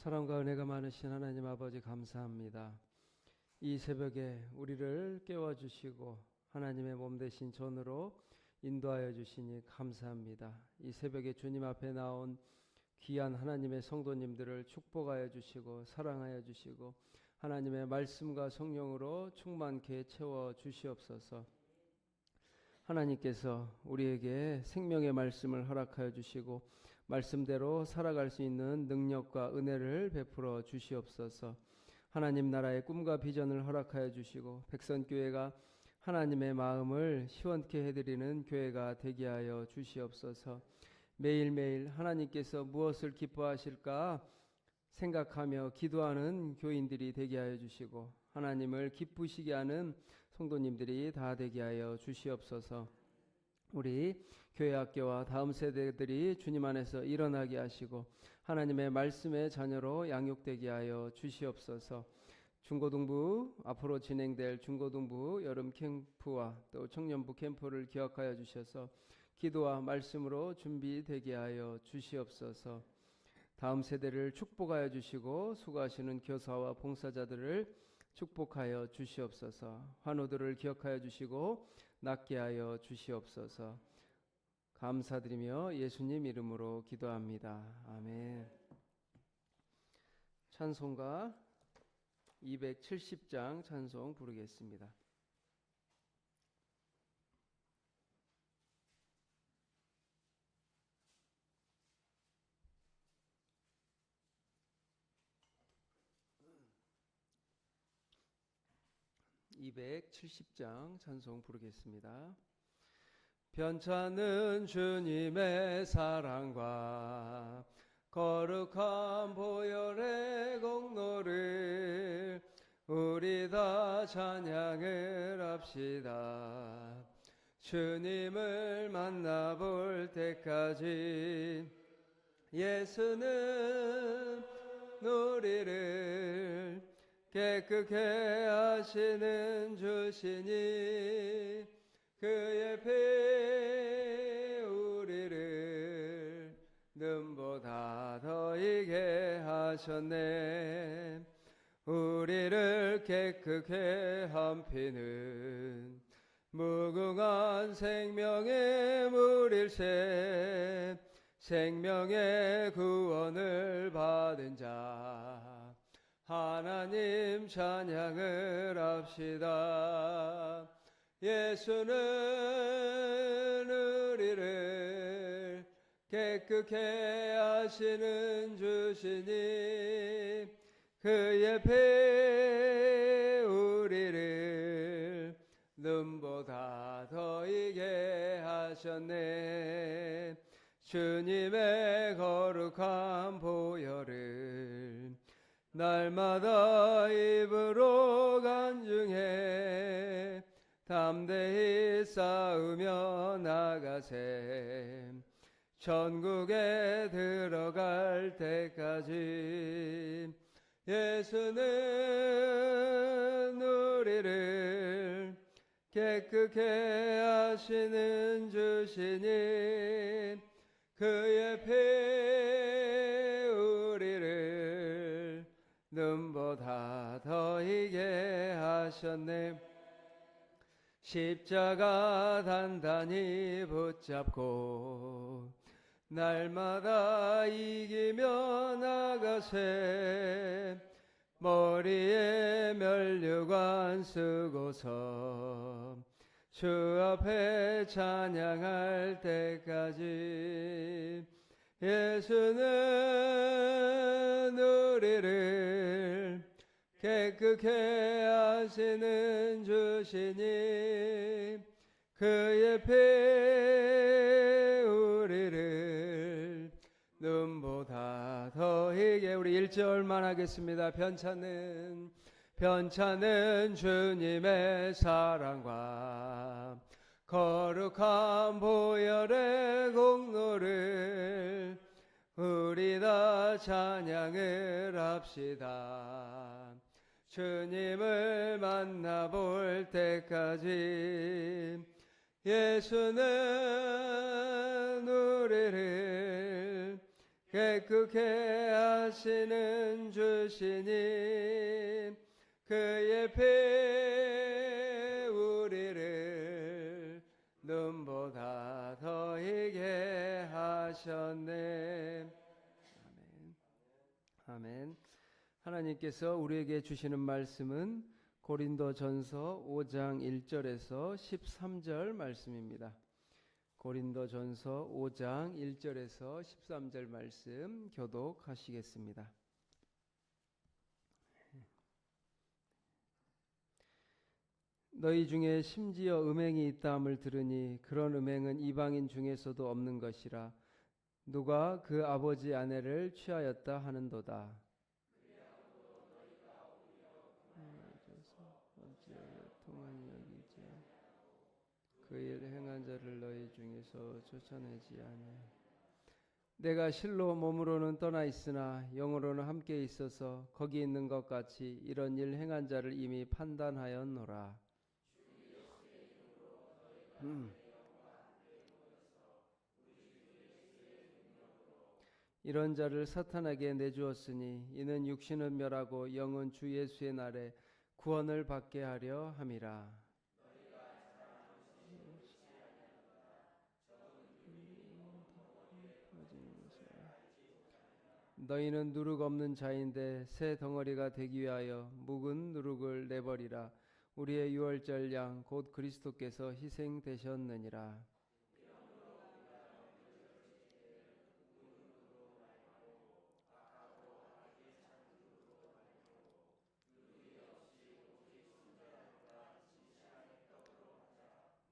사랑과 은혜가 많으신 하나님 아버지 감사합니다. 이 새벽에 우리를 깨워주시고 하나님의 몸 되신 전으로 인도하여 주시니 감사합니다. 이 새벽에 주님 앞에 나온 귀한 하나님의 성도님들을 축복하여 주시고 사랑하여 주시고 하나님의 말씀과 성령으로 충만케 채워 주시옵소서. 하나님께서 우리에게 생명의 말씀을 허락하여 주시고 말씀대로 살아갈 수 있는 능력과 은혜를 베풀어 주시옵소서. 하나님 나라의 꿈과 비전을 허락하여 주시고 백선교회가 하나님의 마음을 시원케 해드리는 교회가 되게 하여 주시옵소서. 매일매일 하나님께서 무엇을 기뻐하실까 생각하며 기도하는 교인들이 되게 하여 주시고 하나님을 기쁘시게 하는 성도님들이 다 되게 하여 주시옵소서. 우리 교회 학교와 다음 세대들이 주님 안에서 일어나게 하시고 하나님의 말씀의 자녀로 양육되게 하여 주시옵소서. 중고등부 앞으로 진행될 중고등부 여름 캠프와 또 청년부 캠프를 기억하여 주셔서 기도와 말씀으로 준비되게 하여 주시옵소서. 다음 세대를 축복하여 주시고 수고하시는 교사와 봉사자들을 축복하여 주시옵소서. 환우들을 기억하여 주시고 낫게 하여 주시옵소서. 감사드리며 예수님 이름으로 기도합니다. 아멘. 찬송가 270장 찬송 부르겠습니다. (270장) 찬송 부르겠습니다. 편찮은 주님의 사랑과 거룩한 보혈의 공로를 우리 다 찬양을 합시다. 주님을 만나볼 때까지 예수는 우리를 깨끗게 하시는 주시니 그의 피 우리를 눈보다 더 이게 하셨네. 우리를 깨끗게 한 피는 무궁한 생명의 물일세. 생명의 구원을 받은 자 하나님 찬양을 합시다. 예수는 우리를 깨끗게 하시는 주시니 그의 피 우리를 눈보다 더 이게 하셨네. 주님의 거룩한 보혈을 날마다 입으로 간증해 담대히 싸우며 나가세. 천국에 들어갈 때까지 예수는 우리를 깨끗게 하시는 주시니 그의 피 우리를 눈보다 더 이게 하셨네. 십자가 단단히 붙잡고 날마다 이기며 나가세. 머리에 면류관 쓰고서 주 앞에 찬양할 때까지 예수는 우리를 깨끗게 하시는 주시니 그의 피 우리를 눈보다 더 이게. 우리 1절만 하겠습니다. 편찮은 주님의 사랑과 거룩한 보혈의 공로를 우리 다 찬양을 합시다. 주님을 만나볼 때까지 예수는 우리를 깨끗게 하시는 주시님 그의 피 우리를 눈보다 더 희게 하셨네. 아멘. 아멘. 하나님께서 우리에게 주시는 말씀은 고린도전서 5장 1절에서 13절 말씀입니다. 고린도전서 5장 1절에서 13절 말씀 교독하시겠습니다. 너희 중에 심지어 음행이 있다함을 들으니 그런 음행은 이방인 중에서도 없는 것이라. 누가 그 아버지 아내를 취하였다 하는도다. 그 일 행한 자를 너희 중에서 쫓아내지 아니하여. 내가 실로 몸으로는 떠나 있으나 영으로는 함께 있어서 거기 있는 것 같이 이런 일 행한 자를 이미 판단하였노라. 이런 자를 사탄에게 내주었으니 이는 육신은 멸하고 영은 주 예수의 날에 구원을 받게 하려 함이라. 너희는 누룩 없는 자인데 새 덩어리가 되기 위하여 묵은 누룩을 내버리라. 우리의 유월절 양 곧 그리스도께서 희생되셨느니라.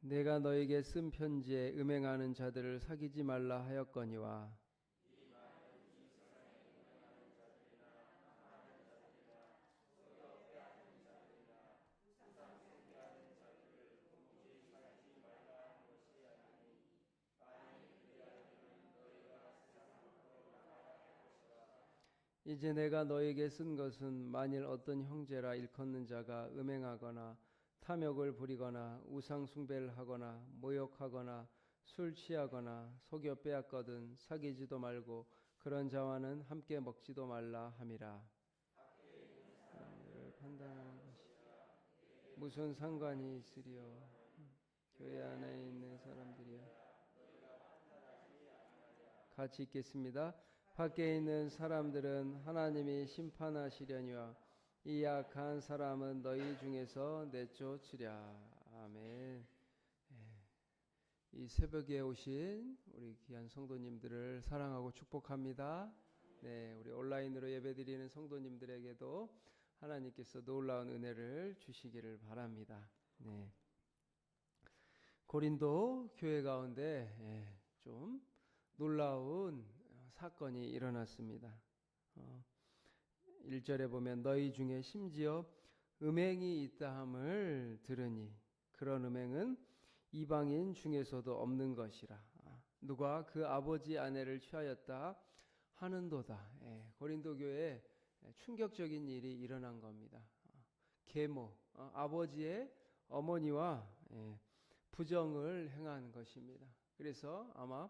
내가 너에게 쓴 편지에 음행하는 자들을 사귀지 말라 하였거니와 이제 내가 너에게 쓴 것은 만일 어떤 형제라 일컫는 자가 음행하거나 탐욕을 부리거나 우상 숭배를 하거나 모욕하거나 술 취하거나 속여 빼앗거든 사귀지도 말고 그런 자와는 함께 먹지도 말라 함이라. 사람들을 판단하는 것이 무슨 상관이 있으리요. 교회 안에 있는 사람들이여. 같이 읽겠습니다. 밖에 있는 사람들은 하나님이 심판하시려니와 이 약한 사람은 너희 중에서 내쫓으랴. 아멘. 이 새벽에 오신 우리 귀한 성도님들을 사랑하고 축복합니다. 네, 우리 온라인으로 예배드리는 성도님들에게도 하나님께서 놀라운 은혜를 주시기를 바랍니다. 네. 고린도 교회 가운데 좀 놀라운 사건이 일어났습니다. 1절에 보면 너희 중에 심지어 음행이 있다함을 들으니 그런 음행은 이방인 중에서도 없는 것이라. 누가 그 아버지 아내를 취하였다 하는도다. 고린도 교회에 충격적인 일이 일어난 겁니다. 계모, 아버지의 어머니와 부정을 행한 것입니다. 그래서 아마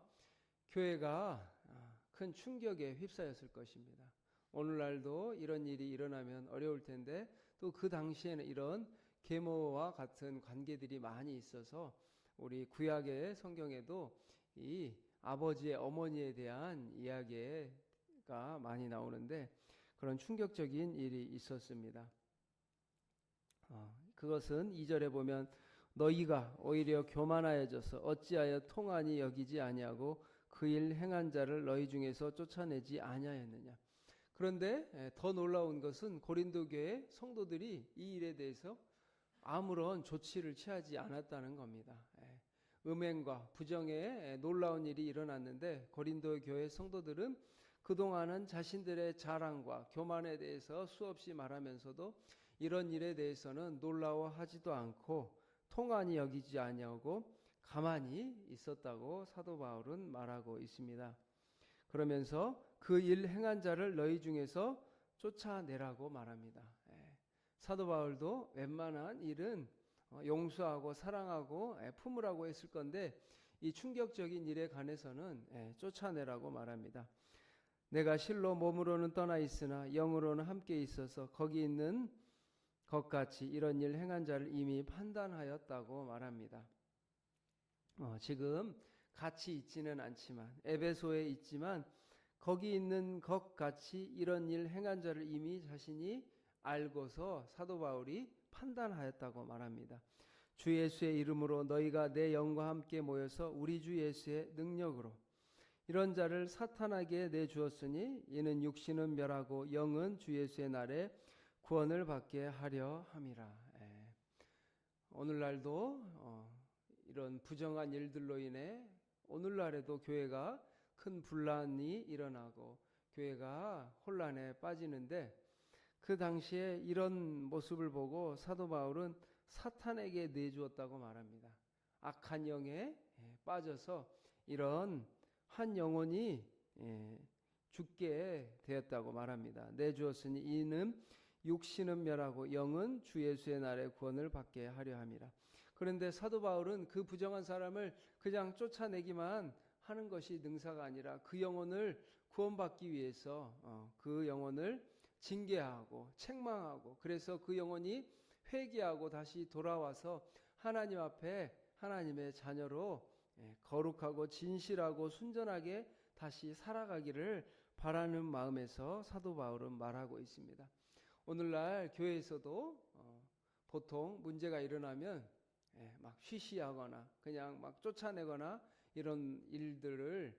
교회가 큰 충격에 휩싸였을 것입니다. 오늘날도 이런 일이 일어나면 어려울 텐데 또 그 당시에는 이런 계모와 같은 관계들이 많이 있어서 우리 구약의 성경에도 이 아버지의 어머니에 대한 이야기가 많이 나오는데 그런 충격적인 일이 있었습니다. 그것은 2절에 보면 너희가 오히려 교만하여져서 어찌하여 통한이 여기지 아니하고 그 일 행한 자를 너희 중에서 쫓아내지 아니하였느냐. 그런데 더 놀라운 것은 고린도 교회 성도들이 이 일에 대해서 아무런 조치를 취하지 않았다는 겁니다. 음행과 부정에 놀라운 일이 일어났는데 고린도 교회 성도들은 그동안은 자신들의 자랑과 교만에 대해서 수없이 말하면서도 이런 일에 대해서는 놀라워하지도 않고 통한이 여기지 아니하고 가만히 있었다고 사도 바울은 말하고 있습니다. 그러면서 그 일 행한 자를 너희 중에서 쫓아내라고 말합니다. 사도 바울도 웬만한 일은 용서하고 사랑하고 품으라고 했을 건데 이 충격적인 일에 관해서는 쫓아내라고 말합니다. 내가 실로 몸으로는 떠나 있으나 영으로는 함께 있어서 거기 있는 것 같이 이런 일 행한 자를 이미 판단하였다고 말합니다. 지금 같이 있지는 않지만 에베소에 있지만 거기 있는 것 같이 이런 일 행한 자를 이미 자신이 알고서 사도 바울이 판단하였다고 말합니다. 주 예수의 이름으로 너희가 내 영과 함께 모여서 우리 주 예수의 능력으로 이런 자를 사탄에게 내주었으니 이는 육신은 멸하고 영은 주 예수의 날에 구원을 받게 하려 함이라. 오늘날도 이런 부정한 일들로 인해 오늘날에도 교회가 큰 분란이 일어나고 교회가 혼란에 빠지는데 그 당시에 이런 모습을 보고 사도 바울은 사탄에게 내주었다고 말합니다. 악한 영에 빠져서 이런 한 영혼이 죽게 되었다고 말합니다. 내주었으니 이는 육신은 멸하고 영은 주 예수의 날에 구원을 받게 하려 함이라. 그런데 사도 바울은 그 부정한 사람을 그냥 쫓아내기만 하는 것이 능사가 아니라 그 영혼을 구원받기 위해서 그 영혼을 징계하고 책망하고 그래서 그 영혼이 회개하고 다시 돌아와서 하나님 앞에 하나님의 자녀로 거룩하고 진실하고 순전하게 다시 살아가기를 바라는 마음에서 사도 바울은 말하고 있습니다. 오늘날 교회에서도 보통 문제가 일어나면 막 쉬쉬하거나 그냥 막 쫓아내거나 이런 일들을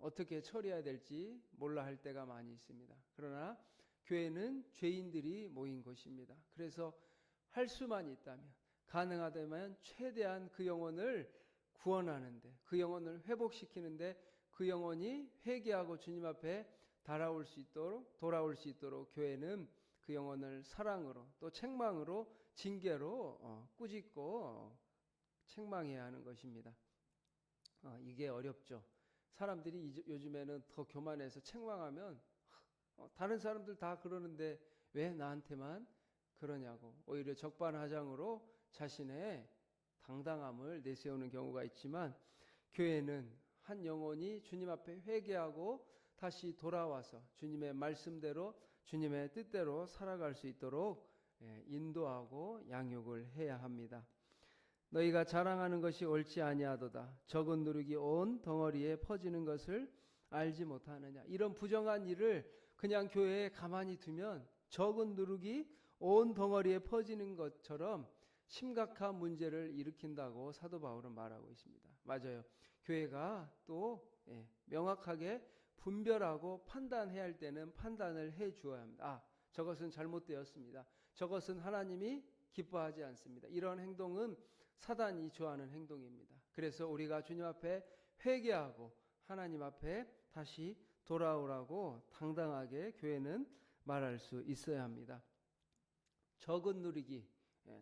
어떻게 처리해야 될지 몰라 할 때가 많이 있습니다. 그러나 교회는 죄인들이 모인 곳입니다. 그래서 할 수만 있다면 가능하다면 최대한 그 영혼을 구원하는데 그 영혼을 회복시키는데 그 영혼이 회개하고 주님 앞에 돌아올 수 있도록 교회는 그 영혼을 사랑으로 또 책망으로 징계로 꾸짖고 책망해야 하는 것입니다. 이게 어렵죠. 사람들이 요즘에는 더 교만해서 책망하면 다른 사람들 다 그러는데 왜 나한테만 그러냐고 오히려 적반하장으로 자신의 당당함을 내세우는 경우가 있지만 교회는 한 영혼이 주님 앞에 회개하고 다시 돌아와서 주님의 말씀대로 주님의 뜻대로 살아갈 수 있도록 인도하고 양육을 해야 합니다. 너희가 자랑하는 것이 옳지 아니하도다. 적은 누룩이 온 덩어리에 퍼지는 것을 알지 못하느냐. 이런 부정한 일을 그냥 교회에 가만히 두면 적은 누룩이 온 덩어리에 퍼지는 것처럼 심각한 문제를 일으킨다고 사도 바울은 말하고 있습니다. 맞아요. 교회가 또 명확하게 분별하고 판단해야 할 때는 판단을 해 주어야 합니다. 저것은 잘못되었습니다. 저것은 하나님이 기뻐하지 않습니다. 이런 행동은 사단이 좋아하는 행동입니다. 그래서 우리가 주님 앞에 회개하고 하나님 앞에 다시 돌아오라고 당당하게 교회는 말할 수 있어야 합니다. 적은 누리기,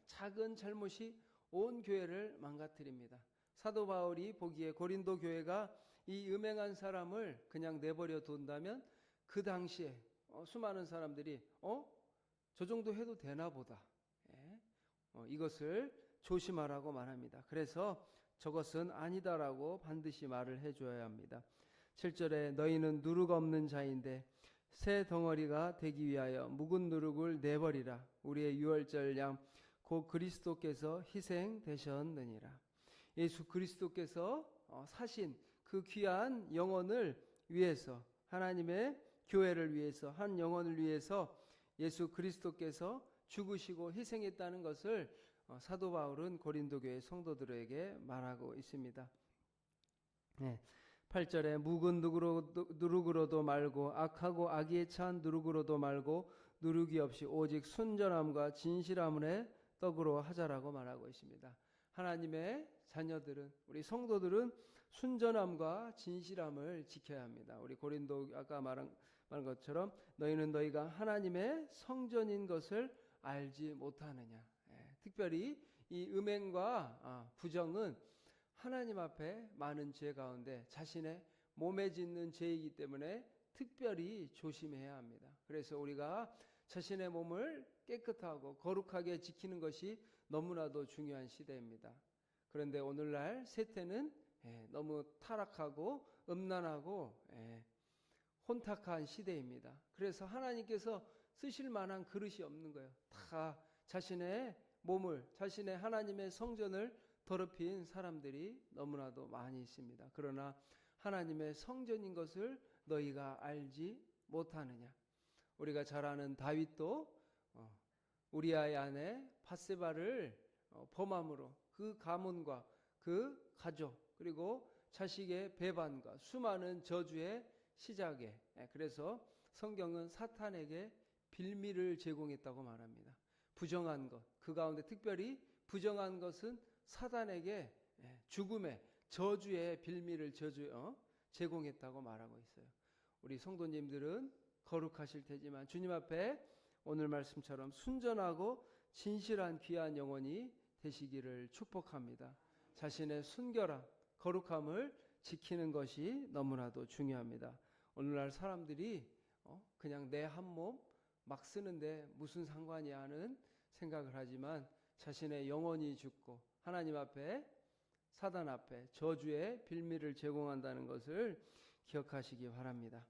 작은 잘못이 온 교회를 망가뜨립니다. 사도 바울이 보기에 고린도 교회가 이 음행한 사람을 그냥 내버려 둔다면 그 당시에 수많은 사람들이 저 정도 해도 되나 보다. 이것을 조심하라고 말합니다. 그래서 저것은 아니다라고 반드시 말을 해줘야 합니다. 7절에 너희는 누룩 없는 자인데 새 덩어리가 되기 위하여 묵은 누룩을 내버리라. 우리의 유월절 양 곧 그리스도께서 희생되셨느니라. 예수 그리스도께서 사신 그 귀한 영혼을 위해서 하나님의 교회를 위해서 한 영혼을 위해서 예수 그리스도께서 죽으시고 희생했다는 것을 사도 바울은 고린도 교회 성도들에게 말하고 있습니다. 8절에 묵은 누룩으로도 말고 악하고 악의에 찬 누룩으로도 말고 누룩이 없이 오직 순전함과 진실함의 떡으로 하자라고 말하고 있습니다. 하나님의 자녀들은 우리 성도들은 순전함과 진실함을 지켜야 합니다. 우리 고린도 아까 말한 것처럼 너희는 너희가 하나님의 성전인 것을 알지 못하느냐. 특별히 이 음행과 부정은 하나님 앞에 많은 죄 가운데 자신의 몸에 짓는 죄이기 때문에 특별히 조심해야 합니다. 그래서 우리가 자신의 몸을 깨끗하고 거룩하게 지키는 것이 너무나도 중요한 시대입니다. 그런데 오늘날 세태는 너무 타락하고 음란하고 혼탁한 시대입니다. 그래서 하나님께서 쓰실 만한 그릇이 없는 거예요. 다 자신의 몸을, 자신의 하나님의 성전을 더럽힌 사람들이 너무나도 많이 있습니다. 그러나 하나님의 성전인 것을 너희가 알지 못하느냐. 우리가 잘 아는 다윗도 우리아의 아내 밧세바를 범함으로 그 가문과 그 가족 그리고 자식의 배반과 수많은 저주의 시작에, 그래서 성경은 사탄에게 빌미를 제공했다고 말합니다. 부정한 것, 그 가운데 특별히 부정한 것은 사단에게 죽음의 저주의 빌미를 제공했다고 말하고 있어요. 우리 성도님들은 거룩하실 테지만 주님 앞에 오늘 말씀처럼 순전하고 진실한 귀한 영혼이 되시기를 축복합니다. 자신의 순결함, 거룩함을 지키는 것이 너무나도 중요합니다. 오늘날 사람들이 그냥 내 한 몸 막 쓰는데 무슨 상관이야 하는 생각을 하지만 자신의 영혼이 죽고 하나님 앞에 사단 앞에 저주의 빌미를 제공한다는 것을 기억하시기 바랍니다.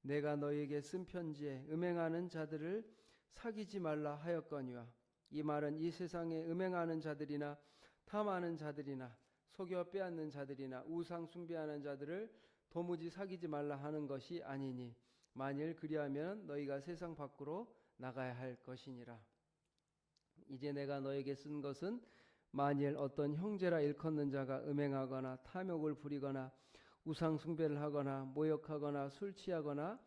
내가 너에게 쓴 편지에 음행하는 자들을 사귀지 말라 하였거니와, 이 말은 이 세상에 음행하는 자들이나 탐하는 자들이나 속여 빼앗는 자들이나 우상 숭배하는 자들을 도무지 사귀지 말라 하는 것이 아니니, 만일 그리하면 너희가 세상 밖으로 나가야 할 것이니라. 이제 내가 너에게 쓴 것은 만일 어떤 형제라 일컫는 자가 음행하거나 탐욕을 부리거나 우상 숭배를 하거나 모욕하거나 술 취하거나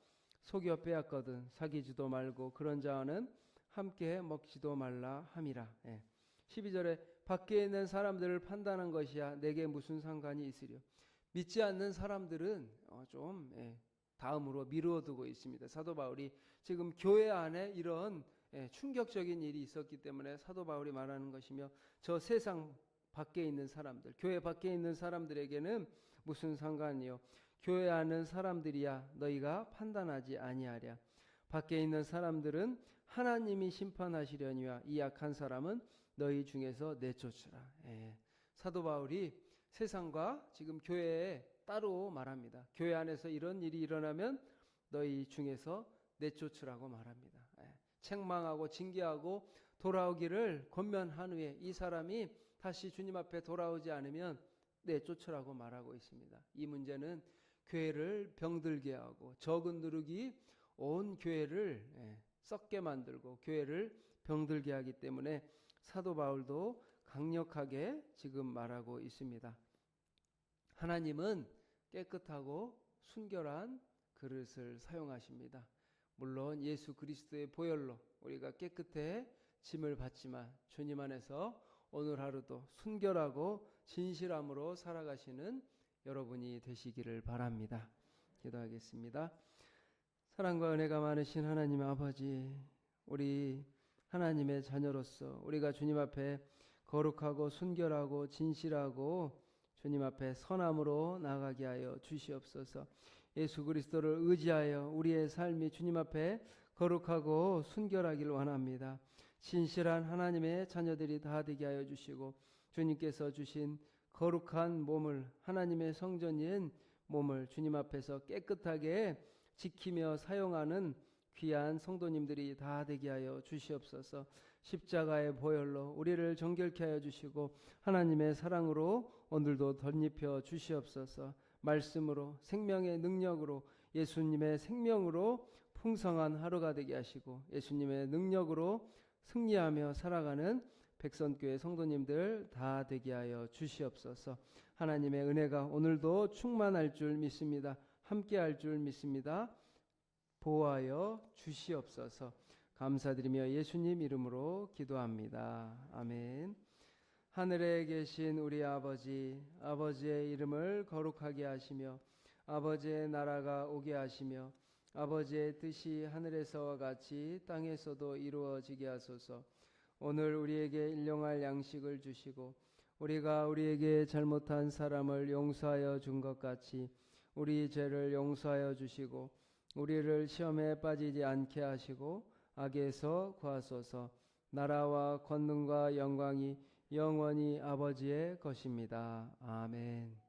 속여 빼앗거든 사귀지도 말고 그런 자와는 함께 먹지도 말라 함이라. 12절에 밖에 있는 사람들을 판단한 것이야 내게 무슨 상관이 있으랴. 믿지 않는 사람들은 좀 다음으로 미루어두고 있습니다. 사도 바울이 지금 교회 안에 이런 충격적인 일이 있었기 때문에 사도 바울이 말하는 것이며, 저 세상 밖에 있는 사람들, 교회 밖에 있는 사람들에게는 무슨 상관이요, 교회 안에 사람들이야 너희가 판단하지 아니하랴. 밖에 있는 사람들은 하나님이 심판하시려니와 이 악한 사람은 너희 중에서 내쫓으라. 사도 바울이 세상과 지금 교회에 따로 말합니다. 교회 안에서 이런 일이 일어나면 너희 중에서 내쫓으라고 말합니다. 책망하고 징계하고 돌아오기를 권면한 후에 이 사람이 다시 주님 앞에 돌아오지 않으면 내쫓으라고 말하고 있습니다. 이 문제는 교회를 병들게 하고 적은 누룩이 온 교회를 썩게 만들고 교회를 병들게 하기 때문에 사도 바울도 강력하게 지금 말하고 있습니다. 하나님은 깨끗하고 순결한 그릇을 사용하십니다. 물론 예수 그리스도의 보혈로 우리가 깨끗해 짐을 받지만 주님 안에서 오늘 하루도 순결하고 진실함으로 살아가시는 여러분이 되시기를 바랍니다. 기도하겠습니다. 사랑과 은혜가 많으신 하나님 아버지, 우리 하나님의 자녀로서 우리가 주님 앞에 거룩하고 순결하고 진실하고 주님 앞에 선함으로 나아가게 하여 주시옵소서. 예수 그리스도를 의지하여 우리의 삶이 주님 앞에 거룩하고 순결하기를 원합니다. 진실한 하나님의 자녀들이 다 되게 하여 주시고, 주님께서 주신 거룩한 몸을, 하나님의 성전인 몸을 주님 앞에서 깨끗하게 지키며 사용하는 귀한 성도님들이 다 되게 하여 주시옵소서. 십자가의 보혈로 우리를 정결케 하여 주시고 하나님의 사랑으로 오늘도 덧입혀 주시옵소서. 말씀으로, 생명의 능력으로, 예수님의 생명으로 풍성한 하루가 되게 하시고 예수님의 능력으로 승리하며 살아가는 백선교회 성도님들 다 되게 하여 주시옵소서. 하나님의 은혜가 오늘도 충만할 줄 믿습니다. 함께할 줄 믿습니다. 보호하여 주시옵소서. 감사드리며 예수님 이름으로 기도합니다. 아멘. 하늘에 계신 우리 아버지, 아버지의 이름을 거룩하게 하시며 아버지의 나라가 오게 하시며 아버지의 뜻이 하늘에서와 같이 땅에서도 이루어지게 하소서. 오늘 우리에게 일용할 양식을 주시고 우리가 우리에게 잘못한 사람을 용서하여 준 것 같이 우리 죄를 용서하여 주시고 우리를 시험에 빠지지 않게 하시고 악에서 구하소서. 나라와 권능과 영광이 영원히 아버지의 것입니다. 아멘.